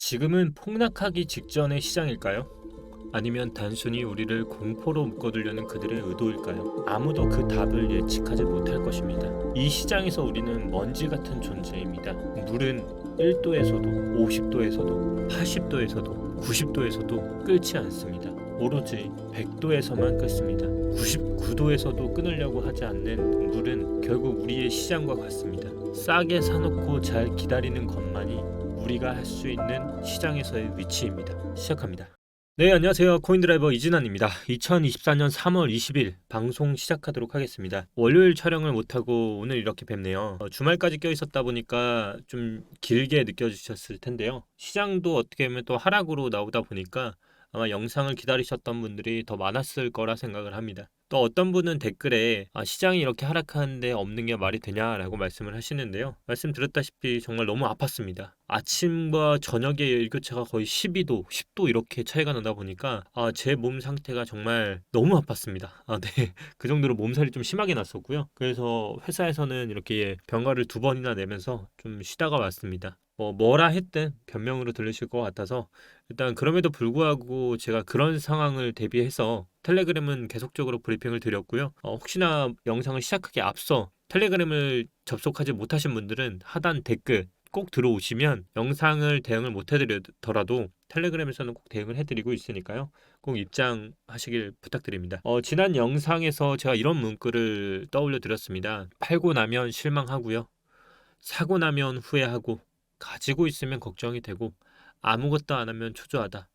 지금은 폭락하기 직전의 시장일까요? 아니면 단순히 우리를 공포로 묶어두려는 그들의 의도일까요? 아무도 그 답을 예측하지 못할 것입니다. 이 시장에서 우리는 먼지 같은 존재입니다. 물은 1도에서도 50도에서도 80도에서도 90도에서도 끓지 않습니다. 오로지 100도에서만 끓습니다. 99도에서도 끊으려고 하지 않는 물은 결국 우리의 시장과 같습니다. 싸게 사놓고 잘 기다리는 것만이 우리가 할 수 있는 시장에서의 위치입니다. 시작합니다. 네, 안녕하세요. 코인드라이버 이진환입니다. 2024년 3월 20일 방송 시작하도록 하겠습니다. 월요일 촬영을 못하고 오늘 이렇게 뵙네요. 주말까지 껴있었다 보니까 좀 길게 느껴지셨을 텐데요. 시장도 어떻게 보면 또 하락으로 나오다 보니까 아마 영상을 기다리셨던 분들이 더 많았을 거라 생각을 합니다. 또 어떤 분은 댓글에 시장이 이렇게 하락하는데 없는 게 말이 되냐라고 말씀을 하시는데요. 말씀드렸다시피 정말 너무 아팠습니다. 아침과 저녁의 일교차가 거의 12도, 10도 이렇게 차이가 나다 보니까 제 몸 상태가 정말 너무 아팠습니다. 네. 그 정도로 몸살이 좀 심하게 났었고요. 그래서 회사에서는 이렇게 병가를 2번이나 내면서 좀 쉬다가 왔습니다. 뭐라 했든 변명으로 들으실 것 같아서 일단 그럼에도 불구하고 제가 그런 상황을 대비해서 텔레그램은 계속적으로 브리핑을 드렸고요. 혹시나 영상을 시작하기 앞서 텔레그램을 접속하지 못하신 분들은 하단 댓글 꼭 들어오시면 영상을 대응을 못 해드리더라도 텔레그램에서는 꼭 대응을 해드리고 있으니까요. 꼭 입장하시길 부탁드립니다. 지난 영상에서 제가 이런 문구를 떠올려 드렸습니다. 팔고 나면 실망하고요. 사고 나면 후회하고 가지고 있으면 걱정이 되고 아무것도 안 하면 초조하다.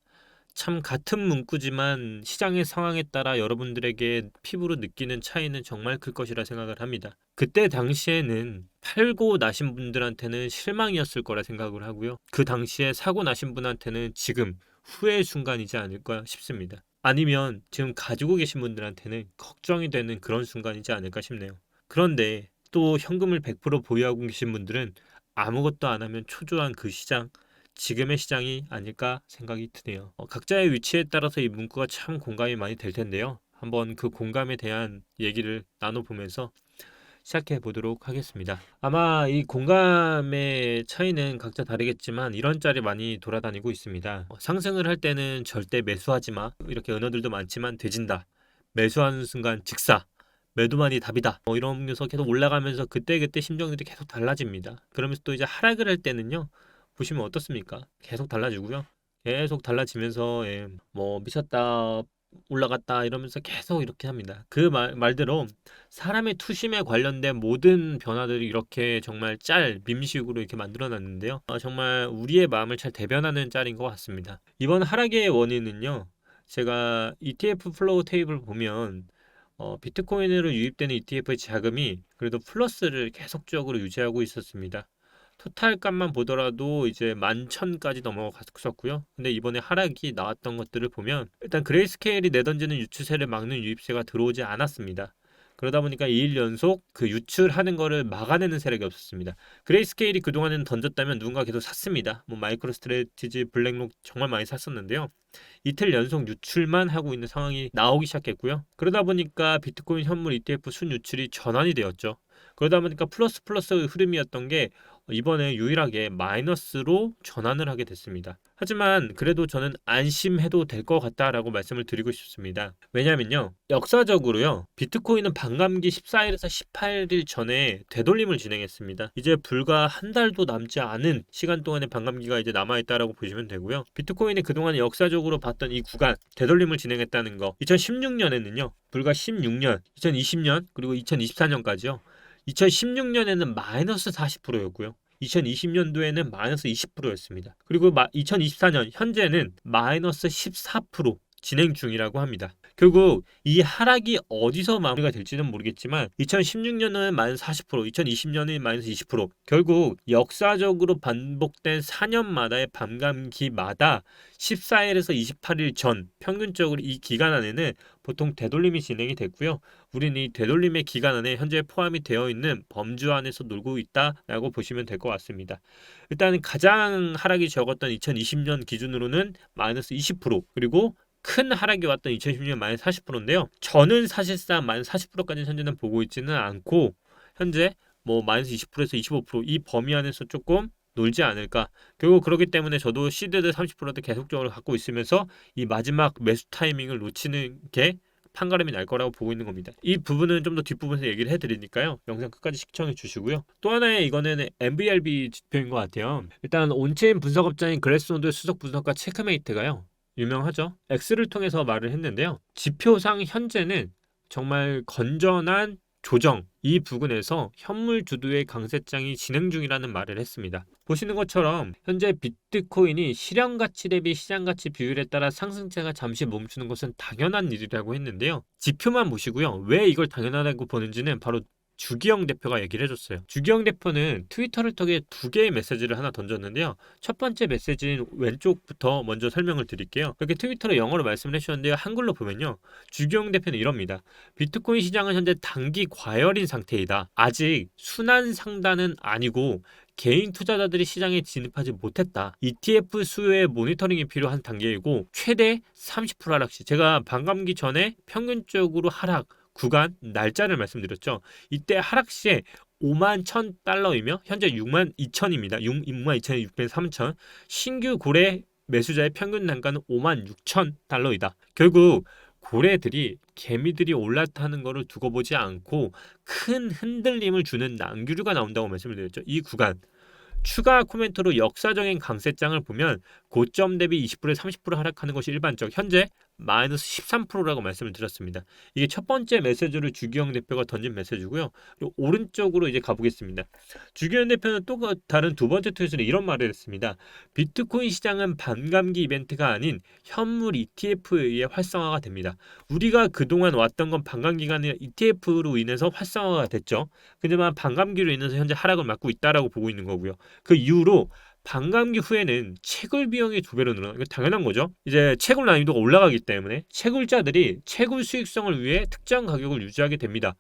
참 같은 문구지만 시장의 상황에 따라 여러분들에게 피부로 느끼는 차이는 정말 클 것이라 생각을 합니다. 그때 당시에는 팔고 나신 분들한테는 실망이었을 거라 생각을 하고요. 그 당시에 사고 나신 분한테는 지금 후회의 순간이지 않을까 싶습니다. 아니면 지금 가지고 계신 분들한테는 걱정이 되는 그런 순간이지 않을까 싶네요. 그런데 또 현금을 100% 보유하고 계신 분들은 아무것도 안 하면 초조한 그 시장, 지금의 시장이 아닐까 생각이 드네요. 각자의 위치에 따라서 이 문구가 참 공감이 많이 될 텐데요. 한번 그 공감에 대한 얘기를 나눠보면서 시작해 보도록 하겠습니다. 아마 이 공감의 차이는 각자 다르겠지만 이런 짤이 많이 돌아다니고 있습니다. 상승을 할 때는 절대 매수하지 마. 이렇게 언어들도 많지만 되진다. 매수하는 순간 직사. 매도만이 답이다. 이러면서 계속 올라가면서 그때그때 심정들이 계속 달라집니다. 그러면서 또 이제 하락을 할 때는요. 보시면 어떻습니까? 계속 달라지고요. 계속 달라지면서 미쳤다 올라갔다 이러면서 계속 이렇게 합니다. 그 말대로 사람의 투심에 관련된 모든 변화들이 이렇게 정말 밈식으로 이렇게 만들어 놨는데요. 정말 우리의 마음을 잘 대변하는 짤인 것 같습니다. 이번 하락의 원인은요. 제가 ETF 플로우 테이블 보면 비트코인으로 유입되는 ETF의 자금이 그래도 플러스를 계속적으로 유지하고 있었습니다. 토탈 값만 보더라도 이제 11,000까지 넘어갔었고요. 근데 이번에 하락이 나왔던 것들을 보면 일단 그레이스케일이 내던지는 유추세를 막는 유입세가 들어오지 않았습니다. 그러다 보니까 2일 연속 그 유출하는 거를 막아내는 세력이 없었습니다. 그레이스케일이 그동안은 던졌다면 누군가 계속 샀습니다. 마이크로 스트래티지, 블랙록 정말 많이 샀었는데요. 이틀 연속 유출만 하고 있는 상황이 나오기 시작했고요. 그러다 보니까 비트코인 현물 ETF 순 유출이 전환이 되었죠. 그러다 보니까 플러스 흐름이었던 게 이번에 유일하게 마이너스로 전환을 하게 됐습니다. 하지만 그래도 저는 안심해도 될 것 같다라고 말씀을 드리고 싶습니다. 왜냐면요. 역사적으로요. 비트코인은 반감기 14일에서 18일 전에 되돌림을 진행했습니다. 이제 불과 한 달도 남지 않은 시간 동안의 반감기가 이제 남아있다라고 보시면 되고요. 비트코인이 그동안 역사적으로 봤던 이 구간 되돌림을 진행했다는 거 2016년에는요. 불과 16년, 2020년 그리고 2024년까지요. 2016년에는 마이너스 40%였고요. 2020년도에는 마이너스 20%였습니다. 그리고 2024년 현재는 마이너스 14% 진행 중이라고 합니다. 결국 이 하락이 어디서 마무리가 될지는 모르겠지만 2016년은 마이너스 40%, 2020년은 마이너스 20%. 결국 역사적으로 반복된 4년마다의 반감기마다 14일에서 28일 전 평균적으로 이 기간 안에는 보통 되돌림이 진행이 됐고요. 우리는 이 되돌림의 기간 안에 현재 포함이 되어 있는 범주 안에서 놀고 있다라고 보시면 될 것 같습니다. 일단 가장 하락이 적었던 2020년 기준으로는 마이너스 20% 그리고 큰 하락이 왔던 2016년 마이너스 40%인데요. 저는 사실상 마이너스 40%까지는 보고 있지는 않고 현재 마이너스 20%에서 25%이 범위 안에서 조금 놀지 않을까. 결국 그렇기 때문에 저도 시드드 30%도 계속적으로 갖고 있으면서 이 마지막 매수 타이밍을 놓치는 게 판가름이 날 거라고 보고 있는 겁니다. 이 부분은 좀 더 뒷부분에서 얘기를 해드리니까요. 영상 끝까지 시청해 주시고요. 또 하나의 이거는 MBRB 지표인 것 같아요. 일단 온체인 분석업자인 글래스노드 수석 분석가 체크메이트가요. 유명하죠. X를 통해서 말을 했는데요. 지표상 현재는 정말 건전한 조정 이 부근에서 현물 주도의 강세장이 진행 중이라는 말을 했습니다. 보시는 것처럼 현재 비트코인이 실현 가치 대비 시장 가치 비율에 따라 상승세가 잠시 멈추는 것은 당연한 일이라고 했는데요. 지표만 보시고요. 왜 이걸 당연하다고 보는지는 바로 주기영 대표가 얘기를 해줬어요. 주기영 대표는 트위터를 통해 두 개의 메시지를 하나 던졌는데요. 첫 번째 메시지는 왼쪽부터 먼저 설명을 드릴게요. 이렇게 트위터로 영어로 말씀을 해주셨는데요. 한글로 보면요. 주기영 대표는 이럽니다. 비트코인 시장은 현재 단기 과열인 상태이다. 아직 순환 상단은 아니고 개인 투자자들이 시장에 진입하지 못했다. ETF 수요의 모니터링이 필요한 단계이고 최대 30% 하락 시 제가 반감기 전에 평균적으로 하락 구간 날짜를 말씀드렸죠. 이때 하락 시에 5만 1,000달러이며 현재 6만 2천입니다. 6만 2천에 6만 3천. 신규 고래 매수자의 평균 단가는 5만 6천 달러이다. 결국 고래들이 개미들이 올라타는 것을 두고 보지 않고 큰 흔들림을 주는 낭규류가 나온다고 말씀을 드렸죠. 이 구간 추가 코멘트로 역사적인 강세장을 보면 고점 대비 20%에서 30% 하락하는 것이 일반적. 현재 마이너스 13%라고 말씀을 드렸습니다. 이게 첫 번째 메시지를 주기영 대표가 던진 메시지고요. 그리고 오른쪽으로 이제 가보겠습니다. 주기영 대표는 또 다른 두 번째 트윗으로 이런 말을 했습니다. 비트코인 시장은 반감기 이벤트가 아닌 현물 ETF에 의해 활성화가 됩니다. 우리가 그동안 왔던 건 반감기가 아니라 ETF로 인해서 활성화가 됐죠. 하지만 반감기로 인해서 현재 하락을 맞고 있다라고 보고 있는 거고요. 그 이후로 반감기 후에는 채굴 비용이 2배로 늘어나. 이거 당연한 거죠. 이제 채굴 난이도가 올라가기 때문에 채굴자들이 채굴 수익성을 위해 특정 가격을 유지하게 됩니다.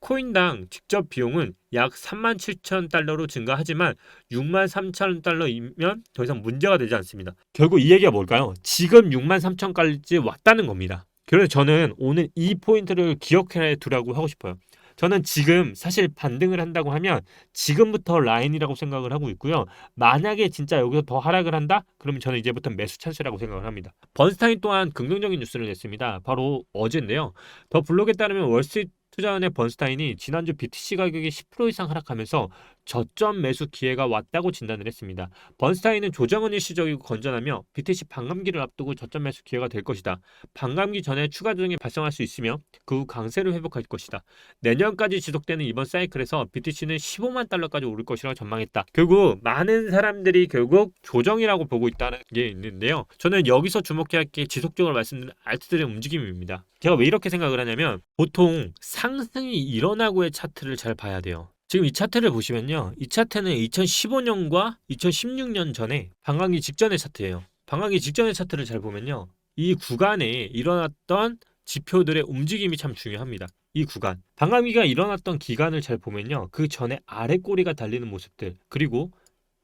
코인당 직접 비용은 약 37,000달러로 증가하지만 63,000달러이면 더 이상 문제가 되지 않습니다. 결국 이 얘기가 뭘까요? 지금 63,000까지 왔다는 겁니다. 그래서 저는 오늘 이 포인트를 기억해 두라고 하고 싶어요. 저는 지금 사실 반등을 한다고 하면 지금부터 라인이라고 생각을 하고 있고요. 만약에 진짜 여기서 더 하락을 한다? 그러면 저는 이제부터 매수 찬스라고 생각을 합니다. 번스타인 또한 긍정적인 뉴스를 냈습니다. 바로 어제인데요. 더 블록에 따르면 월스트리트 투자원의 번스타인이 지난주 BTC 가격이 10% 이상 하락하면서 저점 매수 기회가 왔다고 진단을 했습니다. 번스타인은 조정은 일시적이고 건전하며 BTC 반감기를 앞두고 저점 매수 기회가 될 것이다. 반감기 전에 추가 조정이 발생할 수 있으며 그 후 강세를 회복할 것이다. 내년까지 지속되는 이번 사이클에서 BTC는 15만 달러까지 오를 것이라고 전망했다. 결국 많은 사람들이 결국 조정이라고 보고 있다는 게 있는데요. 저는 여기서 주목해야 할 게 지속적으로 말씀드린 알트들의 움직임입니다. 제가 왜 이렇게 생각을 하냐면 보통 상승이 일어나고의 차트를 잘 봐야 돼요. 지금 이 차트를 보시면요. 이 차트는 2015년과 2016년 전에 반감기 직전의 차트예요. 반감기 직전의 차트를 잘 보면요. 이 구간에 일어났던 지표들의 움직임이 참 중요합니다. 이 구간. 반감기가 일어났던 기간을 잘 보면요. 그 전에 아래 꼬리가 달리는 모습들 그리고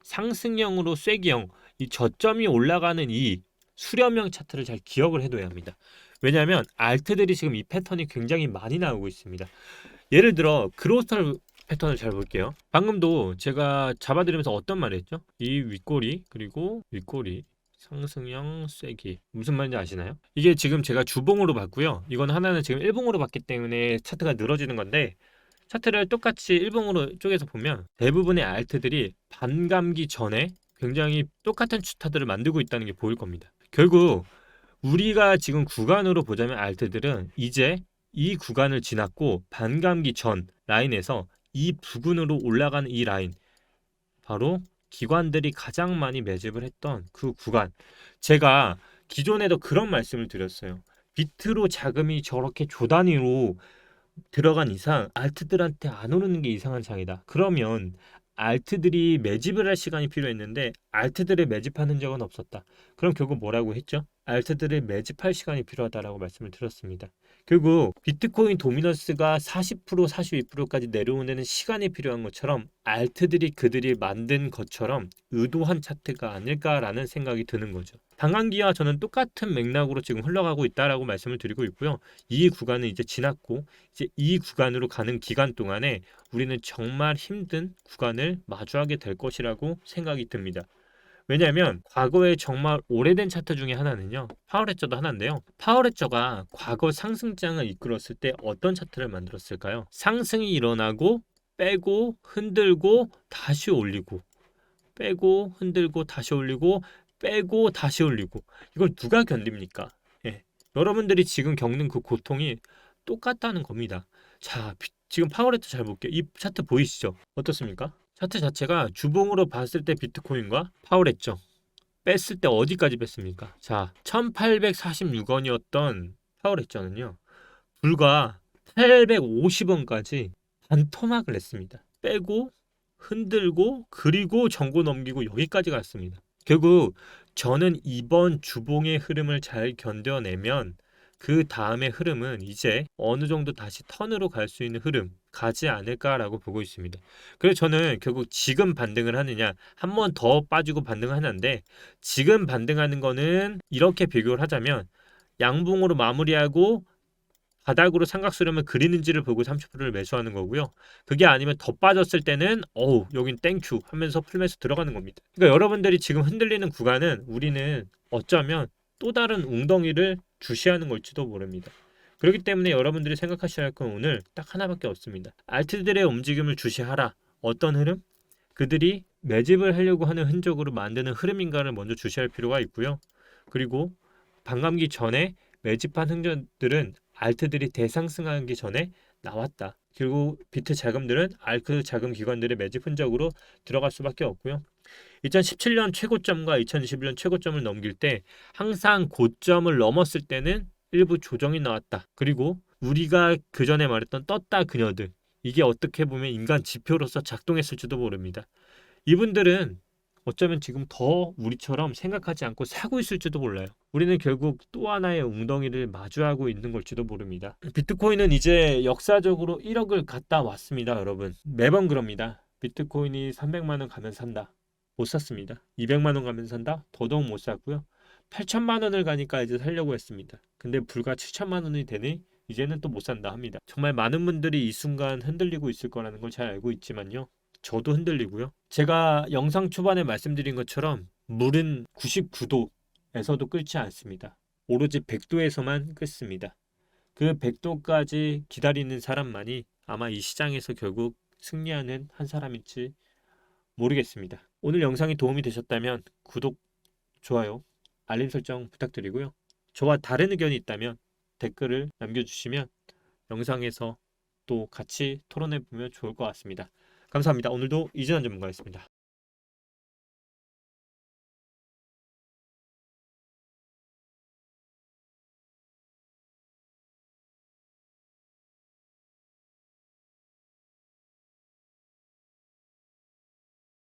상승형으로 쐐기형 이 저점이 올라가는 이 수렴형 차트를 잘 기억을 해둬야 합니다. 왜냐하면 알트들이 지금 이 패턴이 굉장히 많이 나오고 있습니다. 예를 들어 그로스털 패턴을 잘 볼게요. 방금도 제가 잡아드리면서 어떤 말을 했죠? 이 윗꼬리 그리고 윗꼬리 상승형 쐐기 무슨 말인지 아시나요? 이게 지금 제가 주봉으로 봤고요. 이건 하나는 지금 일봉으로 봤기 때문에 차트가 늘어지는 건데 차트를 똑같이 일봉으로 쪼개서 보면 대부분의 알트들이 반감기 전에 굉장히 똑같은 추타들을 만들고 있다는 게 보일 겁니다. 결국 우리가 지금 구간으로 보자면 알트들은 이제 이 구간을 지났고 반감기 전 라인에서 이 부근으로 올라가는 이 라인 바로 기관들이 가장 많이 매집을 했던 그 구간. 제가 기존에도 그런 말씀을 드렸어요. 비트로 자금이 저렇게 조 단위로 들어간 이상 알트들한테 안 오르는 게 이상한 장이다. 그러면 알트들이 매집을 할 시간이 필요했는데 알트들을 매집하는 적은 없었다. 그럼 결국 뭐라고 했죠? 알트들을 매집할 시간이 필요하다라고 말씀을 드렸습니다. 결국 비트코인 도미넌스가 40%, 42%까지 내려오는 데는 시간이 필요한 것처럼 알트들이 그들이 만든 것처럼 의도한 차트가 아닐까라는 생각이 드는 거죠. 반감기와 저는 똑같은 맥락으로 지금 흘러가고 있다라고 말씀을 드리고 있고요. 이 구간은 이제 지났고 이제 이 구간으로 가는 기간 동안에 우리는 정말 힘든 구간을 마주하게 될 것이라고 생각이 듭니다. 왜냐하면 과거에 정말 오래된 차트 중에 하나는요, 파월레저도 하나인데요. 파월레저가 과거 상승장을 이끌었을 때 어떤 차트를 만들었을까요? 상승이 일어나고 빼고 흔들고 다시 올리고, 빼고 흔들고 다시 올리고, 빼고 다시 올리고. 이걸 누가 견딥니까? 예. 여러분들이 지금 겪는 그 고통이 똑같다는 겁니다. 자, 지금 파워레터 잘 볼게요. 이 차트 보이시죠? 어떻습니까? 차트 자체가 주봉으로 봤을 때 비트코인과 파워레죠. 뺐을 때 어디까지 뺐습니까? 자, 1846원이었던 파워레저는요. 불과 850원까지 반토막을 냈습니다. 빼고 흔들고 그리고 전고 넘기고 여기까지 갔습니다. 결국 저는 이번 주봉의 흐름을 잘 견뎌내면 그 다음의 흐름은 이제 어느 정도 다시 턴으로 갈 수 있는 흐름 가지 않을까라고 보고 있습니다. 그래서 저는 결국 지금 반등을 하느냐 한 번 더 빠지고 반등을 하는데 지금 반등하는 거는 이렇게 비교를 하자면 양봉으로 마무리하고 바닥으로 삼각수렴을 그리는지를 보고 30%를 매수하는 거고요. 그게 아니면 더 빠졌을 때는 여긴 땡큐 하면서 풀매수 들어가는 겁니다. 그러니까 여러분들이 지금 흔들리는 구간은 우리는 어쩌면 또 다른 웅덩이를 주시하는 걸지도 모릅니다. 그렇기 때문에 여러분들이 생각하셔야 할 건 오늘 딱 하나밖에 없습니다. 알트들의 움직임을 주시하라. 어떤 흐름? 그들이 매집을 하려고 하는 흔적으로 만드는 흐름인가를 먼저 주시할 필요가 있고요. 그리고 반감기 전에 매집한 흔적들은 알트들이 대상승하기 전에 나왔다. 그리고 비트 자금들은 알트 자금 기관들의 매집 흔적으로 들어갈 수밖에 없고요. 2017년 최고점과 2021년 최고점을 넘길 때 항상 고점을 넘었을 때는 일부 조정이 나왔다. 그리고 우리가 그 전에 말했던 떴다 그녀들, 이게 어떻게 보면 인간 지표로서 작동했을지도 모릅니다. 이분들은 어쩌면 지금 더 우리처럼 생각하지 않고 사고 있을지도 몰라요. 우리는 결국 또 하나의 웅덩이를 마주하고 있는 걸지도 모릅니다. 비트코인은 이제 역사적으로 1억을 갔다 왔습니다, 여러분. 매번 그럽니다. 비트코인이 300만 원 가면 산다. 못 샀습니다. 200만 원 가면 산다. 더더욱 못 샀고요. 8천만 원을 가니까 이제 살려고 했습니다. 근데 불과 7천만 원이 되니 이제는 또 못 산다 합니다. 정말 많은 분들이 이 순간 흔들리고 있을 거라는 걸 잘 알고 있지만요. 저도 흔들리고요. 제가 영상 초반에 말씀드린 것처럼 물은 99도에서도 끓지 않습니다. 오로지 100도에서만 끓습니다. 그 100도까지 기다리는 사람만이 아마 이 시장에서 결국 승리하는 한 사람일지 모르겠습니다. 오늘 영상이 도움이 되셨다면 구독, 좋아요, 알림 설정 부탁드리고요. 저와 다른 의견이 있다면 댓글을 남겨주시면 영상에서 또 같이 토론해 보면 좋을 것 같습니다. 감사합니다. 오늘도 이진환 전문가였습니다.